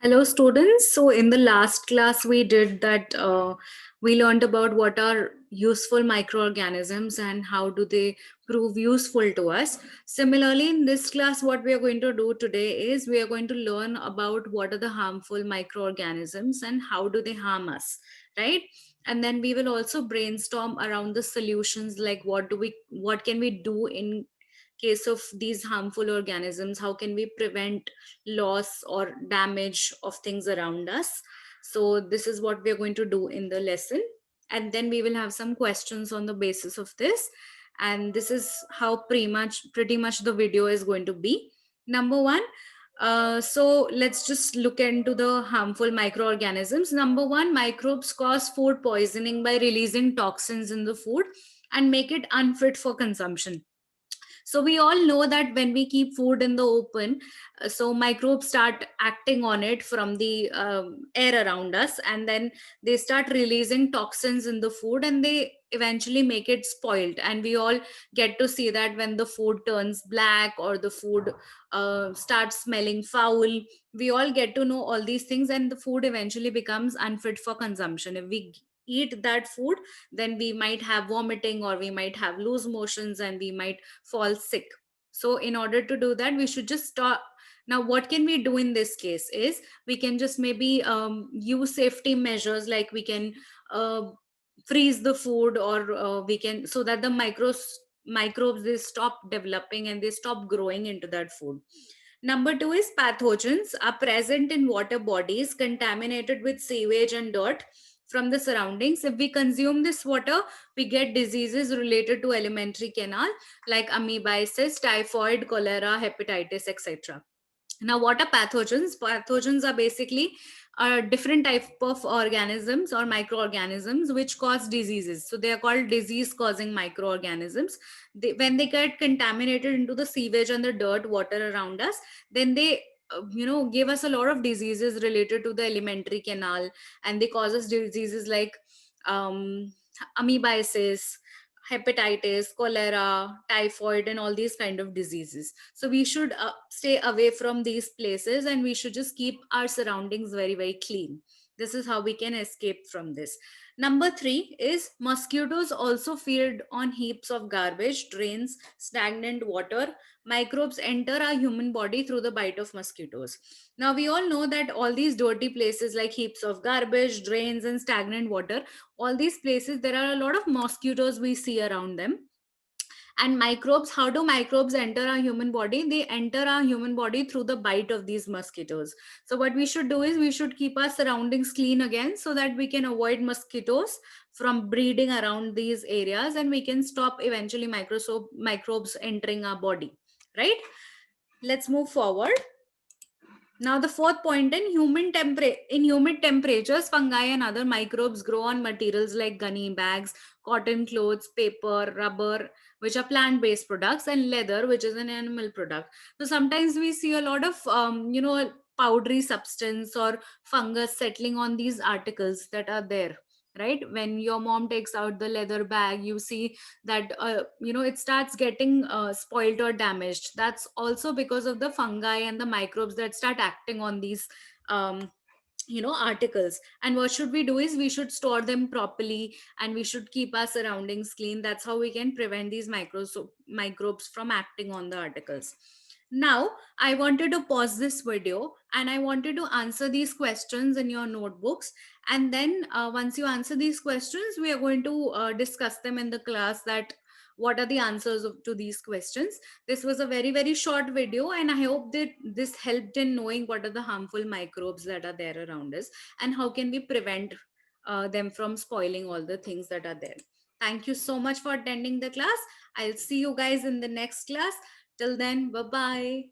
Hello, students. So, in the last class, we did that. We learned about what are useful microorganisms and how do they prove useful to us. Similarly, in this class, what we are going to do today is we are going to learn about what are the harmful microorganisms and how do they harm us, right? And then we will also brainstorm around the solutions, like what can we do in case of these harmful organisms, how can we prevent loss or damage of things around us. So this is what we are going to do in the lesson, and then we will have some questions on the basis of this, and this is how pretty much the video is going to be. Number one, so let's just look into the harmful microorganisms. Number one, microbes cause food poisoning by releasing toxins in the food and make it unfit for consumption. So we all know that when we keep food in the open, so microbes start acting on it from the air around us, and then they start releasing toxins in the food, and they eventually make it spoiled. And we all get to see that when the food turns black or the food starts smelling foul. We all get to know all these things, and the food eventually becomes unfit for consumption. If we eat that food, then we might have vomiting, or we might have loose motions, and we might fall sick. So in order to do that, we should just stop. Now what can we do in this case is we can just maybe use safety measures, like we can uh, freeze the food, or we can, so that the microbes, they stop developing and they stop growing into that food. Number two is pathogens are present in water bodies contaminated with sewage and dirt from the surroundings. If we consume this water, we get diseases related to alimentary canal, like amoebiasis, typhoid, cholera, hepatitis, etc. Now what are pathogens are basically different type of organisms or microorganisms which cause diseases. So they are called disease causing microorganisms. When they get contaminated into the sewage and the dirt water around us, then they give us a lot of diseases related to the alimentary canal, and they cause us diseases like um, amoebiasis, hepatitis, cholera, typhoid, and all these kind of diseases. So we should stay away from these places, and we should just keep our surroundings very, very clean. This is how we can escape from this. Number three is mosquitoes also feed on heaps of garbage, drains, stagnant water. Microbes enter our human body through the bite of mosquitoes. Now we all know that all these dirty places like heaps of garbage, drains, and stagnant water, all these places, there are a lot of mosquitoes we see around them. And microbes, how do microbes enter our human body? They enter our human body through the bite of these mosquitoes. So what we should do is we should keep our surroundings clean again, so that we can avoid mosquitoes from breeding around these areas, and we can stop eventually microbes entering our body, right? Let's move forward. Now, the fourth point, in humid temperatures, fungi and other microbes grow on materials like gunny bags, cotton clothes, paper, rubber, which are plant-based products, and leather, which is an animal product. So sometimes we see a lot of powdery substance or fungus settling on these articles that are there. Right, when your mom takes out the leather bag, you see that it starts getting spoiled or damaged. That's also because of the fungi and the microbes that start acting on these um, articles. And what should we do is we should store them properly, and we should keep our surroundings clean. That's how we can prevent these microbes from acting on the articles. Now I wanted to pause this video, and I wanted to answer these questions in your notebooks, and then once you answer these questions, we are going to discuss them in the class, that what are the answers to these questions. This was a very, very short video, and I hope that this helped in knowing what are the harmful microbes that are there around us, and how can we prevent them from spoiling all the things that are there. Thank you so much for attending the class. I'll see you guys in the next class. Till then, bye bye.